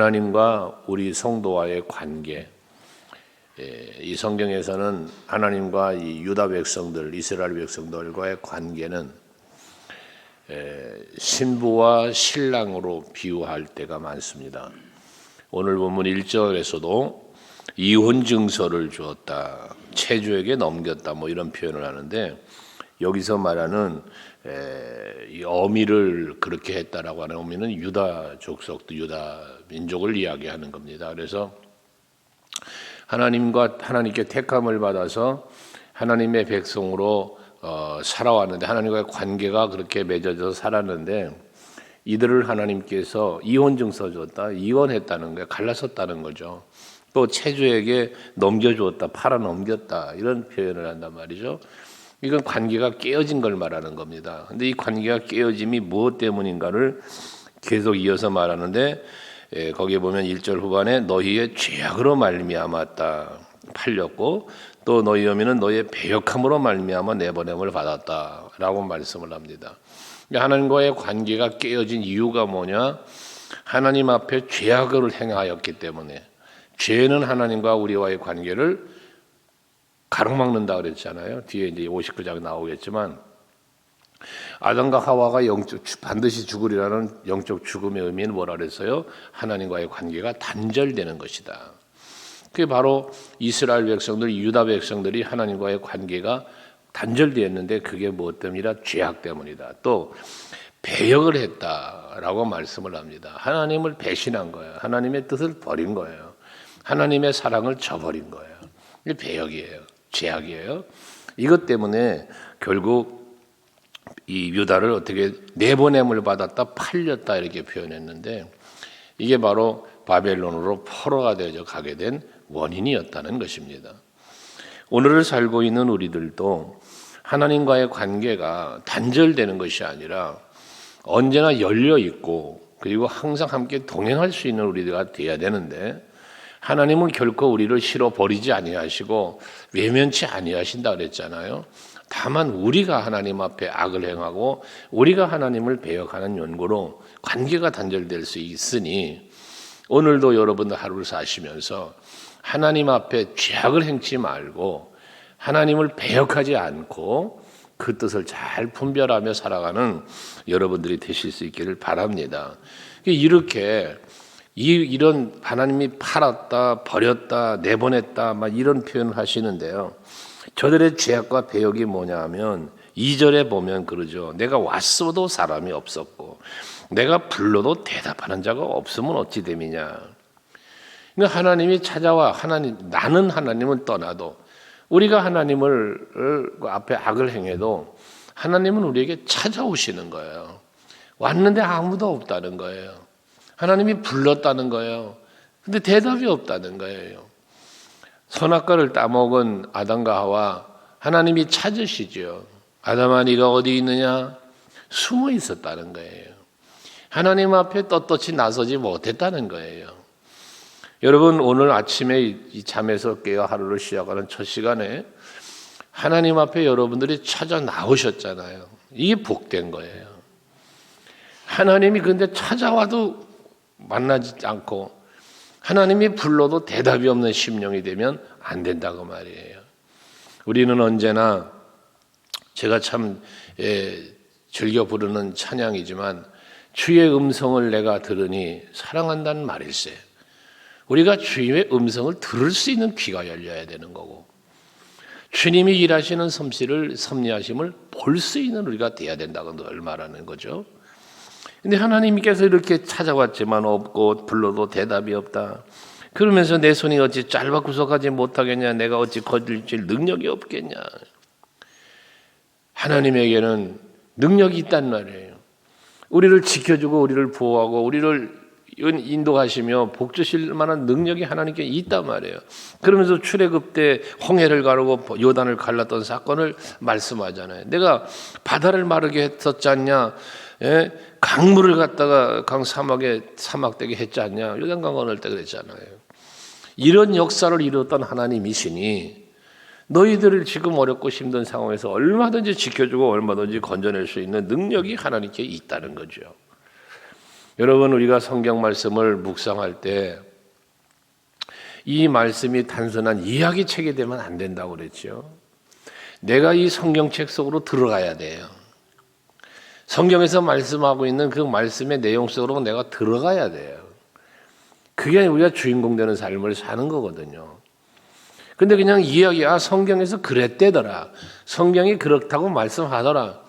하나님과 우리 성도와의 관계, 이 성경에서는 하나님과 이 유다 백성들, 이스라엘 백성들과의 관계는 신부와 신랑으로 비유할 때가 많습니다. 오늘 본문 1절에서도 이혼 증서를 주었다, 체주에게 넘겼다, 이런 표현을 하는데, 여기서 말하는 이 어미를 그렇게 했다라고 하는 어미는 유다 족속, 유다 민족을 이야기하는 겁니다. 그래서 하나님께 택함을 받아서 하나님의 백성으로 살아왔는데, 하나님과의 관계가 그렇게 맺어져서 살았는데, 이들을 하나님께서 이혼 증서 줬다, 이혼했다는 거예요. 갈라섰다는 거죠. 또 체주에게 넘겨주었다, 팔아 넘겼다, 이런 표현을 한단 말이죠. 이건 관계가 깨어진 걸 말하는 겁니다. 근데 이 관계가 깨어짐이 무엇 때문인가를 계속 이어서 말하는데, 거기에 보면 1절 후반에 너희의 죄악으로 말미암았다, 팔렸고, 또 너희 어미는 너희의 배역함으로 말미암아 내보냄을 받았다라고 말씀을 합니다. 하나님과의 관계가 깨어진 이유가 뭐냐? 하나님 앞에 죄악을 행하였기 때문에. 죄는 하나님과 우리와의 관계를 가로막는다 그랬잖아요. 뒤에 이제 59장 나오겠지만, 아담과 하와가 반드시 죽으리라는 영적 죽음의 의미는 뭐라 그랬어요? 하나님과의 관계가 단절되는 것이다. 그게 바로 이스라엘 백성들, 유다 백성들이 하나님과의 관계가 단절되었는데, 그게 무엇 때문이라? 죄악 때문이다. 또 배역을 했다라고 말씀을 합니다. 하나님을 배신한 거예요. 하나님의 뜻을 버린 거예요. 하나님의 사랑을 저버린 거예요. 이게 배역이에요. 죄악이에요. 이것 때문에 결국 이 유다를 어떻게 내보냄을 받았다, 팔렸다, 이렇게 표현했는데, 이게 바로 바벨론으로 포로가 되어 가게 된 원인이었다는 것입니다. 오늘을 살고 있는 우리들도 하나님과의 관계가 단절되는 것이 아니라 언제나 열려 있고, 그리고 항상 함께 동행할 수 있는 우리가 되어야 되는데, 하나님은 결코 우리를 싫어 버리지 아니하시고 외면치 아니하신다 그랬잖아요. 다만 우리가 하나님 앞에 악을 행하고 우리가 하나님을 배역하는 연고로 관계가 단절될 수 있으니, 오늘도 여러분들 하루를 사시면서 하나님 앞에 죄악을 행치 말고 하나님을 배역하지 않고 그 뜻을 잘 분별하며 살아가는 여러분들이 되실 수 있기를 바랍니다. 이렇게 이런 하나님이 팔았다, 버렸다, 내보냈다, 이런 표현을 하시는데요. 저들의 죄악과 배역이 뭐냐 하면 2절에 보면 그러죠. 내가 왔어도 사람이 없었고 내가 불러도 대답하는 자가 없으면 어찌 됨이냐. 그러니까 하나님이 찾아와, 나는 하나님은 떠나도, 우리가 하나님을 앞에 악을 행해도 하나님은 우리에게 찾아오시는 거예요. 왔는데 아무도 없다는 거예요. 하나님이 불렀다는 거예요. 근데 대답이 없다는 거예요. 선악과를 따먹은 아담과 하와, 하나님이 찾으시죠. 아담아 네가 어디 있느냐? 숨어 있었다는 거예요. 하나님 앞에 떳떳이 나서지 못했다는 거예요. 여러분, 오늘 아침에 이 잠에서 깨어 하루를 시작하는 첫 시간에 하나님 앞에 여러분들이 찾아 나오셨잖아요. 이게 복된 거예요. 하나님이 근데 찾아와도 만나지 않고 하나님이 불러도 대답이 없는 심령이 되면 안 된다고 말이에요. 우리는 언제나, 제가 참 즐겨 부르는 찬양이지만, 주의 음성을 내가 들으니 사랑한다는 말일세. 우리가 주님의 음성을 들을 수 있는 귀가 열려야 되는 거고, 주님이 일하시는 솜씨를, 섭리하심을 볼 수 있는 우리가 돼야 된다고 늘 말하는 거죠. 근데 하나님께서 이렇게 찾아왔지만 없고 불러도 대답이 없다. 그러면서 내 손이 어찌 짧아 구속하지 못하겠냐, 내가 어찌 거들질 능력이 없겠냐. 하나님에게는 능력이 있단 말이에요. 우리를 지켜주고 우리를 보호하고 우리를 인도하시며 복 주실 만한 능력이 하나님께 있단 말이에요. 그러면서 출애굽 때 홍해를 가르고 요단을 갈랐던 사건을 말씀하잖아요. 내가 바다를 마르게 했었지 않냐, 강물을 갖다가 사막되게 했지 않냐, 요단강 건널 때 그랬잖아요. 이런 역사를 이루었던 하나님이시니 너희들을 지금 어렵고 힘든 상황에서 얼마든지 지켜주고 얼마든지 건져낼 수 있는 능력이 하나님께 있다는 거죠. 여러분, 우리가 성경 말씀을 묵상할 때 이 말씀이 단순한 이야기 책이 되면 안 된다고 그랬죠. 내가 이 성경책 속으로 들어가야 돼요. 성경에서 말씀하고 있는 그 말씀의 내용 속으로 내가 들어가야 돼요. 그게 우리가 주인공 되는 삶을 사는 거거든요. 근데 그냥 이야기, 성경에서 그랬대더라, 성경이 그렇다고 말씀하더라,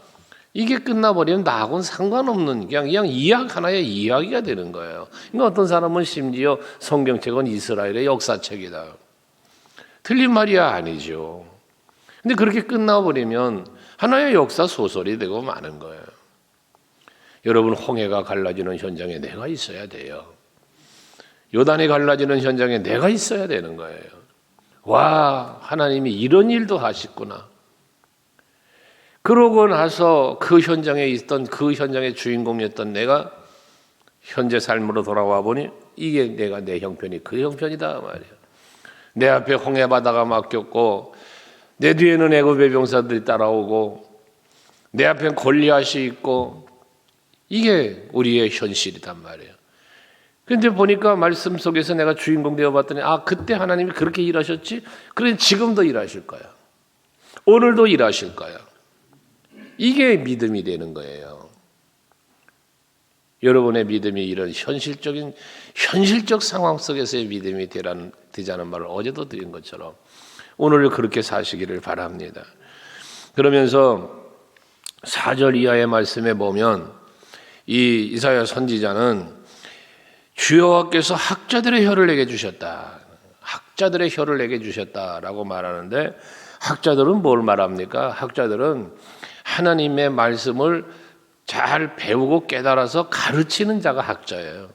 이게 끝나버리면 나하고는 상관없는 그냥 이야기 하나의 이야기가 되는 거예요. 그러니까 어떤 사람은 심지어 성경책은 이스라엘의 역사책이다, 틀린 말이야 아니죠. 근데 그렇게 끝나버리면 하나의 역사 소설이 되고 마는 거예요. 여러분, 홍해가 갈라지는 현장에 내가 있어야 돼요. 요단이 갈라지는 현장에 내가 있어야 되는 거예요. 와, 하나님이 이런 일도 하셨구나. 그러고 나서 그 현장에 있던, 그 현장의 주인공이었던 내가 현재 삶으로 돌아와 보니 이게 내 형편이 그 형편이다 말이에요. 내 앞에 홍해 바다가 막혔고 내 뒤에는 애굽의 병사들이 따라오고 내 앞엔 골리앗이 있고, 이게 우리의 현실이단 말이에요. 그런데 보니까 말씀 속에서 내가 주인공 되어봤더니 그때 하나님이 그렇게 일하셨지? 그래 지금도 일하실 거야. 오늘도 일하실 거야. 이게 믿음이 되는 거예요. 여러분의 믿음이 이런 현실적 상황 속에서의 믿음이 되자는 말을 어제도 드린 것처럼 오늘 그렇게 사시기를 바랍니다. 그러면서 4절 이하의 말씀에 보면 이 이사야 선지자는 주 여호와께서 학자들의 혀를 내게 주셨다, 학자들의 혀를 내게 주셨다라고 말하는데, 학자들은 뭘 말합니까? 학자들은 하나님의 말씀을 잘 배우고 깨달아서 가르치는 자가 학자예요.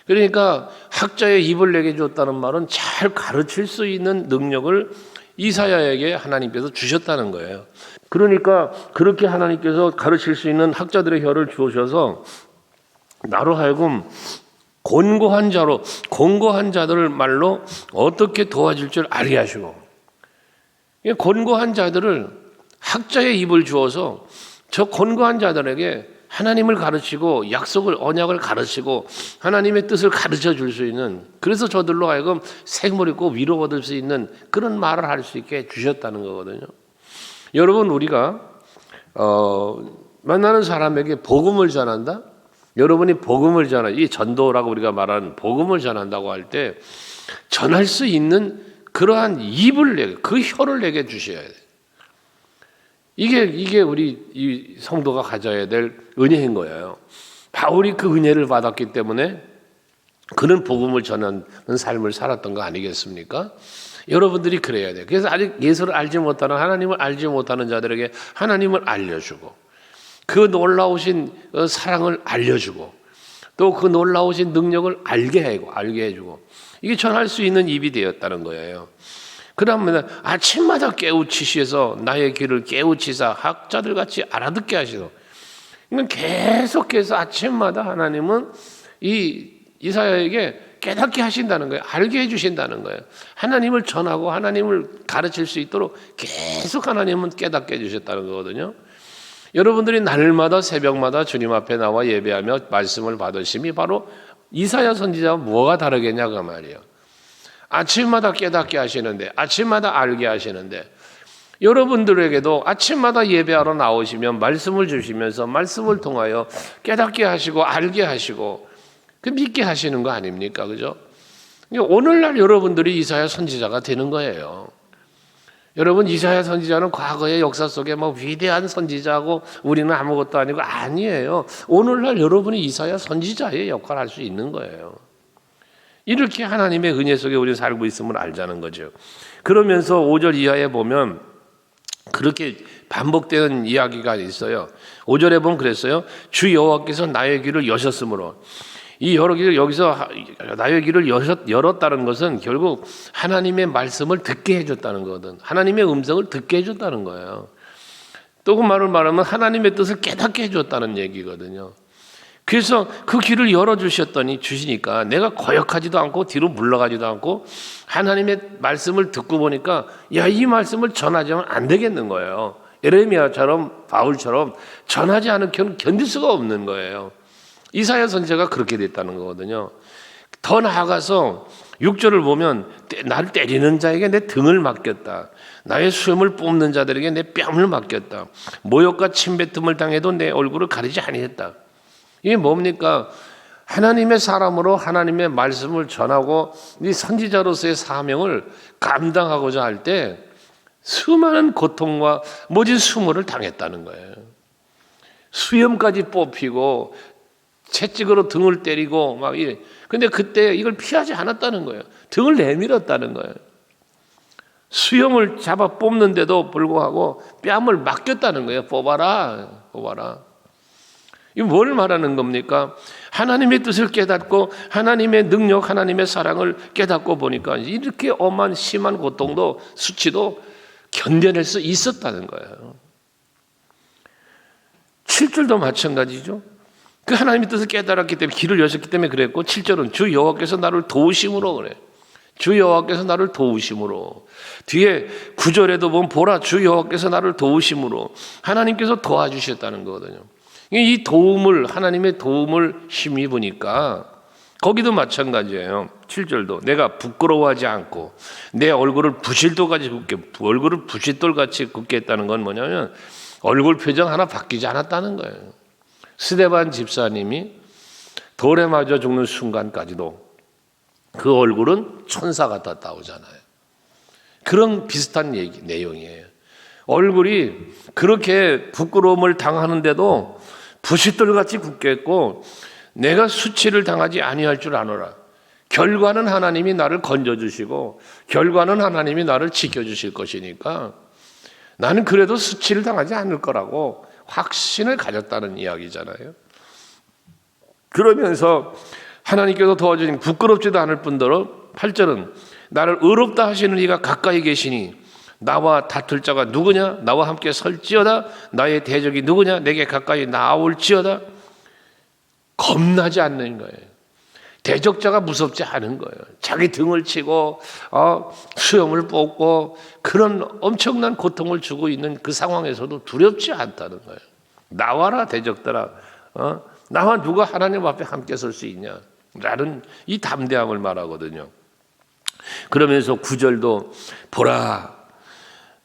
그러니까 학자의 입을 내게 줬다는 말은 잘 가르칠 수 있는 능력을 이사야에게 하나님께서 주셨다는 거예요. 그러니까 그렇게 하나님께서 가르칠 수 있는 학자들의 혀를 주셔서 나로 하여금 권고한 자들을 말로 어떻게 도와줄 줄 알게 하시고, 권고한 자들을 학자의 입을 주어서 저 권고한 자들에게 하나님을 가르치고 약속을, 언약을 가르치고 하나님의 뜻을 가르쳐 줄 수 있는, 그래서 저들로 하여금 생물 있고 위로 얻을 수 있는 그런 말을 할 수 있게 주셨다는 거거든요. 여러분, 우리가 만나는 사람에게 복음을 전한다? 여러분이 복음을 이 전도라고 우리가 말하는 복음을 전한다고 할 때 전할 수 있는 그러한 입을 내게, 그 혀를 내게 주셔야 돼요. 이게 우리 이 성도가 가져야 될 은혜인 거예요. 바울이 그 은혜를 받았기 때문에 그는 복음을 전하는 삶을 살았던 거 아니겠습니까? 여러분들이 그래야 돼요. 그래서 아직 예수를 알지 못하는, 하나님을 알지 못하는 자들에게 하나님을 알려주고, 그 놀라우신 사랑을 알려주고, 또 그 놀라우신 능력을 알게 해주고, 이게 전할 수 있는 입이 되었다는 거예요. 그러면 아침마다 깨우치시서 나의 귀를 깨우치사 학자들같이 알아듣게 하시고, 계속해서 아침마다 하나님은 이 이사야에게 깨닫게 하신다는 거예요. 알게 해주신다는 거예요. 하나님을 전하고 하나님을 가르칠 수 있도록 계속 하나님은 깨닫게 해주셨다는 거거든요. 여러분들이 날마다 새벽마다 주님 앞에 나와 예배하며 말씀을 받으심이 바로 이사야 선지자와 뭐가 다르겠냐고 말이에요. 아침마다 깨닫게 하시는데, 아침마다 알게 하시는데, 여러분들에게도 아침마다 예배하러 나오시면 말씀을 주시면서 말씀을 통하여 깨닫게 하시고 알게 하시고 그 믿게 하시는 거 아닙니까? 그죠? 오늘날 여러분들이 이사야 선지자가 되는 거예요. 여러분, 이사야 선지자는 과거의 역사 속에 위대한 선지자고 우리는 아무것도 아니고, 아니에요. 오늘날 여러분이 이사야 선지자의 역할을 할 수 있는 거예요. 이렇게 하나님의 은혜 속에 우리는 살고 있음을 알자는 거죠. 그러면서 5절 이하에 보면 그렇게 반복되는 이야기가 있어요. 5절에 보면 그랬어요. 주 여호와께서 나의 귀를 여셨으므로. 이 여기서 나의 귀를 열었다는 것은 결국 하나님의 말씀을 듣게 해줬다는 거거든. 하나님의 음성을 듣게 해줬다는 거예요. 또 그 말을 말하면 하나님의 뜻을 깨닫게 해줬다는 얘기거든요. 그래서 그 귀를 주시니까 내가 거역하지도 않고 뒤로 물러가지도 않고 하나님의 말씀을 듣고 보니까 이 말씀을 전하지 않으면 안 되겠는 거예요. 에레미야처럼 바울처럼 전하지 않으면 견딜 수가 없는 거예요. 이사야 선지자가 그렇게 됐다는 거거든요. 더 나아가서 6절을 보면 나를 때리는 자에게 내 등을 맡겼다. 나의 수염을 뽑는 자들에게 내 뺨을 맡겼다. 모욕과 침뱉음을 당해도 내 얼굴을 가리지 아니했다. 이게 뭡니까? 하나님의 사람으로 하나님의 말씀을 전하고 이 선지자로서의 사명을 감당하고자 할 때 수많은 고통과 모진 수모를 당했다는 거예요. 수염까지 뽑히고 채찍으로 등을 때리고 막 이래. 근데 그때 이걸 피하지 않았다는 거예요. 등을 내밀었다는 거예요. 수염을 잡아 뽑는데도 불구하고 뺨을 맡겼다는 거예요. 뽑아라. 이 뭘 말하는 겁니까? 하나님의 뜻을 깨닫고 하나님의 능력, 하나님의 사랑을 깨닫고 보니까 이렇게 엄한 심한 고통도 수치도 견뎌낼 수 있었다는 거예요. 7절도 마찬가지죠. 그 하나님의 뜻을 깨달았기 때문에 길을 여셨기 때문에 그랬고 7절은 주 여호와께서 나를 도우심으로 그래. 주 여호와께서 나를 도우심으로. 뒤에 9절에도 보면 보라 주 여호와께서 나를 도우심으로 하나님께서 도와주셨다는 거거든요. 이 도움을 하나님의 도움을 힘입으니까 거기도 마찬가지예요. 7절도 내가 부끄러워하지 않고 내 얼굴을 부실돌같이 굳게 했다는 건 뭐냐면 얼굴 표정 하나 바뀌지 않았다는 거예요. 스데반 집사님이 돌에 맞아 죽는 순간까지도 그 얼굴은 천사 같았다 오잖아요. 그런 비슷한 내용이에요. 얼굴이 그렇게 부끄러움을 당하는데도 부싯돌같이 굳게 했고 내가 수치를 당하지 아니할 줄 아노라. 결과는 하나님이 나를 건져주시고 결과는 하나님이 나를 지켜주실 것이니까 나는 그래도 수치를 당하지 않을 거라고 확신을 가졌다는 이야기잖아요. 그러면서 하나님께서 도와주니 부끄럽지도 않을 뿐더러 8절은 나를 의롭다 하시는 이가 가까이 계시니 나와 다툴 자가 누구냐? 나와 함께 설지어다. 나의 대적이 누구냐? 내게 가까이 나올지어다. 겁나지 않는 거예요. 대적자가 무섭지 않은 거예요. 자기 등을 치고 수염을 뽑고 그런 엄청난 고통을 주고 있는 그 상황에서도 두렵지 않다는 거예요. 나와라 대적들아. 나와 누가 하나님 앞에 함께 설 수 있냐? 라는 이 담대함을 말하거든요. 그러면서 9절도 보라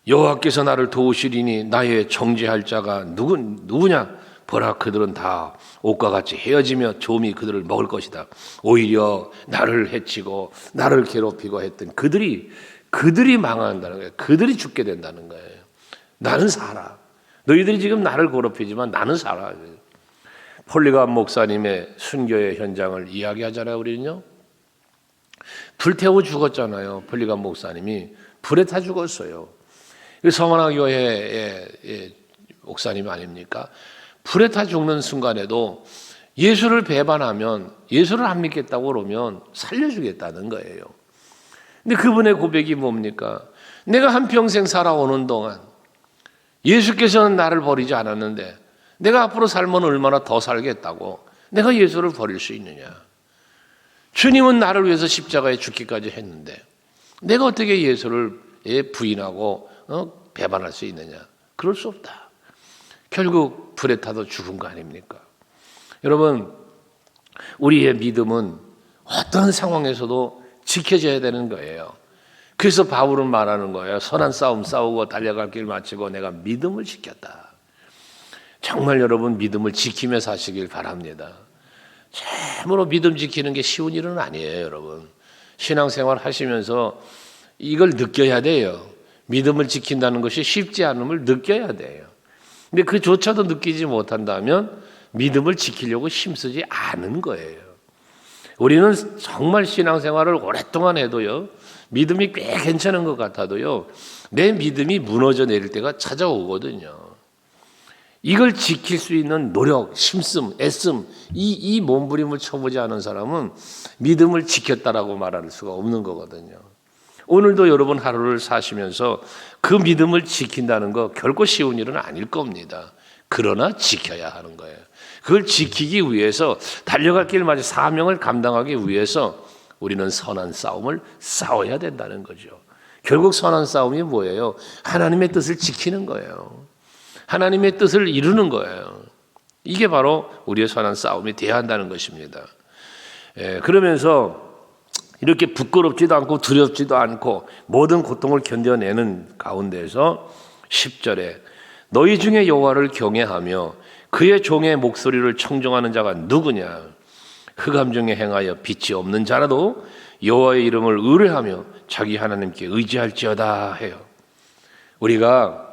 여호와께서 나를 도우시리니 나의 정죄할 자가 누구냐? 보라 그들은 다 옷과 같이 헤어지며 조미 그들을 먹을 것이다. 오히려 나를 해치고 나를 괴롭히고 했던 그들이 망한다는 거예요. 그들이 죽게 된다는 거예요. 나는 살아. 너희들이 지금 나를 괴롭히지만 나는 살아. 폴리감 목사님의 순교의 현장을 이야기하잖아요. 우리는요. 불태워 죽었잖아요. 폴리감 목사님이 불에 타 죽었어요. 서만화 교회의 목사님 아닙니까? 불에 타 죽는 순간에도 예수를 배반하면 예수를 안 믿겠다고 그러면 살려주겠다는 거예요. 근데 그분의 고백이 뭡니까? 내가 한평생 살아오는 동안 예수께서는 나를 버리지 않았는데 내가 앞으로 살면 얼마나 더 살겠다고 내가 예수를 버릴 수 있느냐? 주님은 나를 위해서 십자가에 죽기까지 했는데 내가 어떻게 예수를 부인하고 배반할 수 있느냐? 그럴 수 없다. 결국 불에 타도 죽은 거 아닙니까? 여러분, 우리의 믿음은 어떤 상황에서도 지켜져야 되는 거예요. 그래서 바울은 말하는 거예요. 선한 싸움 싸우고 달려갈 길 마치고 내가 믿음을 지켰다. 정말 여러분 믿음을 지키며 사시길 바랍니다. 참으로 믿음 지키는 게 쉬운 일은 아니에요, 여러분. 신앙생활 하시면서 이걸 느껴야 돼요. 믿음을 지킨다는 것이 쉽지 않음을 느껴야 돼요. 근데 그조차도 느끼지 못한다면 믿음을 지키려고 힘쓰지 않은 거예요. 우리는 정말 신앙생활을 오랫동안 해도요, 믿음이 꽤 괜찮은 것 같아도요, 내 믿음이 무너져 내릴 때가 찾아오거든요. 이걸 지킬 수 있는 노력, 힘씀, 애씀, 이 몸부림을 쳐보지 않은 사람은 믿음을 지켰다라고 말할 수가 없는 거거든요. 오늘도 여러분 하루를 사시면서 그 믿음을 지킨다는 거 결코 쉬운 일은 아닐 겁니다. 그러나 지켜야 하는 거예요. 그걸 지키기 위해서 달려갈 길마저 사명을 감당하기 위해서 우리는 선한 싸움을 싸워야 된다는 거죠. 결국 선한 싸움이 뭐예요? 하나님의 뜻을 지키는 거예요. 하나님의 뜻을 이루는 거예요. 이게 바로 우리의 선한 싸움이 되어야 한다는 것입니다. 그러면서 이렇게 부끄럽지도 않고 두렵지도 않고 모든 고통을 견뎌내는 가운데서 10절에 너희 중에 여호와를 경외하며 그의 종의 목소리를 청종하는 자가 누구냐? 흑암 중에 행하여 빛이 없는 자라도 여호와의 이름을 의뢰하며 자기 하나님께 의지할지어다 해요. 우리가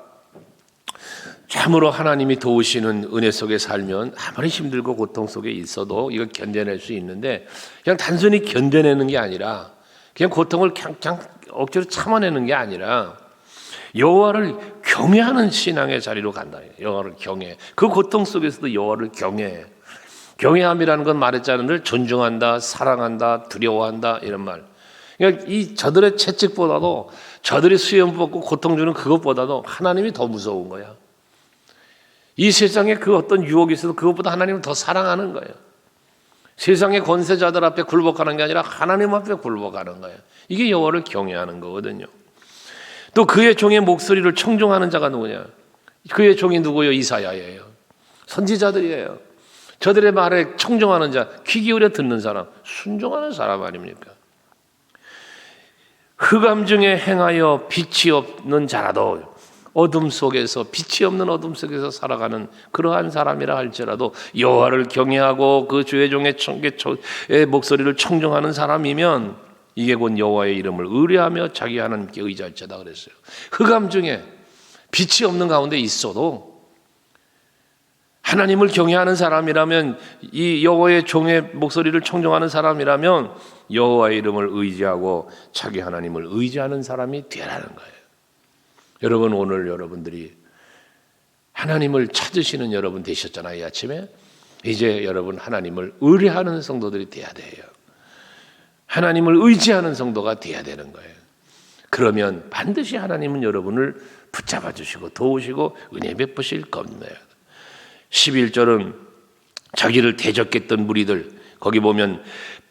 참으로 하나님이 도우시는 은혜 속에 살면 아무리 힘들고 고통 속에 있어도 이걸 견뎌낼 수 있는데, 그냥 단순히 견뎌내는 게 아니라 그냥 고통을 그냥 억지로 참아내는 게 아니라 여호와를 경외하는 신앙의 자리로 간다. 여호와를 경외. 그 고통 속에서도 여호와를 경외해. 경외함이라는 건 말했잖아요. 존중한다, 사랑한다, 두려워한다 이런 말. 그러니까 이 저들의 채찍보다도, 저들이 수염 뽑고 고통 주는 그것보다도 하나님이 더 무서운 거야. 이 세상에 그 어떤 유혹이 있어도 그것보다 하나님을 더 사랑하는 거예요. 세상의 권세자들 앞에 굴복하는 게 아니라 하나님 앞에 굴복하는 거예요. 이게 여호와를 경외하는 거거든요. 또 그의 종의 목소리를 청종하는 자가 누구냐? 그의 종이 누구요? 이사야예요. 선지자들이에요. 저들의 말에 청종하는 자, 귀 기울여 듣는 사람, 순종하는 사람 아닙니까? 흑암 중에 행하여 빛이 없는 자라도, 어둠 속에서, 빛이 없는 어둠 속에서 살아가는 그러한 사람이라 할지라도 여호와를 경외하고 그 주의 종의 목소리를 청종하는 사람이면 이게 곧 여호와의 이름을 의뢰하며 자기 하나님께 의지할지어다 그랬어요. 흑암 중에 빛이 없는 가운데 있어도 하나님을 경외하는 사람이라면, 이 여호와의 종의 목소리를 청종하는 사람이라면 여호와의 이름을 의지하고 자기 하나님을 의지하는 사람이 되라는 거예요. 여러분, 오늘 여러분들이 하나님을 찾으시는 여러분 되셨잖아요. 이 아침에 이제 여러분 하나님을 의뢰하는 성도들이 돼야 돼요. 하나님을 의지하는 성도가 돼야 되는 거예요. 그러면 반드시 하나님은 여러분을 붙잡아 주시고 도우시고 은혜 베푸실 겁니다. 11절은 자기를 대적했던 무리들, 거기 보면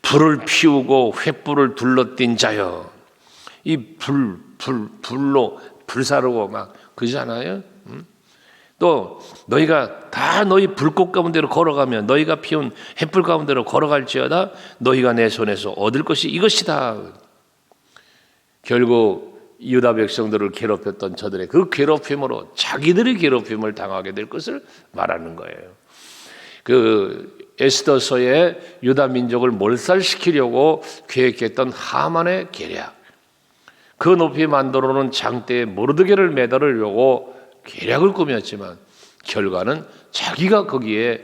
불을 피우고 횃불을 둘러띈 자여. 이 불로 불사르고 막 그러잖아요. 또 너희가 다 너희 불꽃 가운데로 걸어가면, 너희가 피운 횃불 가운데로 걸어갈지어다 너희가 내 손에서 얻을 것이 이것이다. 결국 유다 백성들을 괴롭혔던 저들의 그 괴롭힘으로 자기들이 괴롭힘을 당하게 될 것을 말하는 거예요. 그 에스더서에 유다 민족을 몰살시키려고 계획했던 하만의 계략, 그 높이 만들어놓은 장대에 모르드게를 매달으려고 계략을 꾸몄지만 결과는 자기가 거기에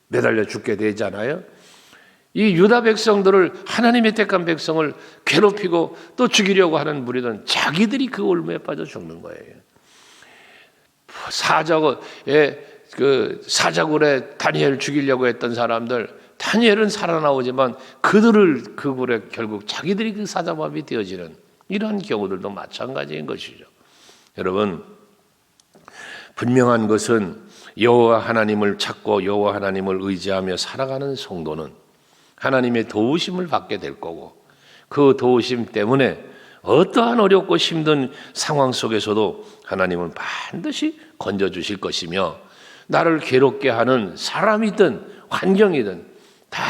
매달려 죽게 되잖아요. 이 유다 백성들을, 하나님의 택한 백성을 괴롭히고 또 죽이려고 하는 무리들은 자기들이 그 올무에 빠져 죽는 거예요. 사자굴에 다니엘 죽이려고 했던 사람들, 다니엘은 살아나오지만 그들을 그 굴에 결국 자기들이 그 사자밥이 되어지는 이러한 경우들도 마찬가지인 것이죠. 여러분, 분명한 것은 여호와 하나님을 찾고 여호와 하나님을 의지하며 살아가는 성도는 하나님의 도우심을 받게 될 거고, 그 도우심 때문에 어떠한 어렵고 힘든 상황 속에서도 하나님은 반드시 건져주실 것이며, 나를 괴롭게 하는 사람이든 환경이든 다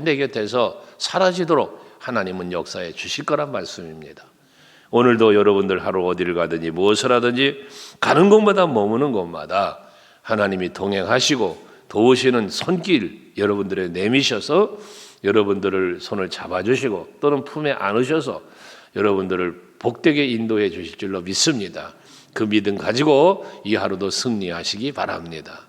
내 곁에서 사라지도록 하나님은 역사해 주실 거란 말씀입니다. 오늘도 여러분들 하루 어디를 가든지 무엇을 하든지 가는 곳마다 머무는 곳마다 하나님이 동행하시고 도우시는 손길 여러분들의 내미셔서 여러분들을 손을 잡아주시고 또는 품에 안으셔서 여러분들을 복되게 인도해 주실 줄로 믿습니다. 그 믿음 가지고 이 하루도 승리하시기 바랍니다.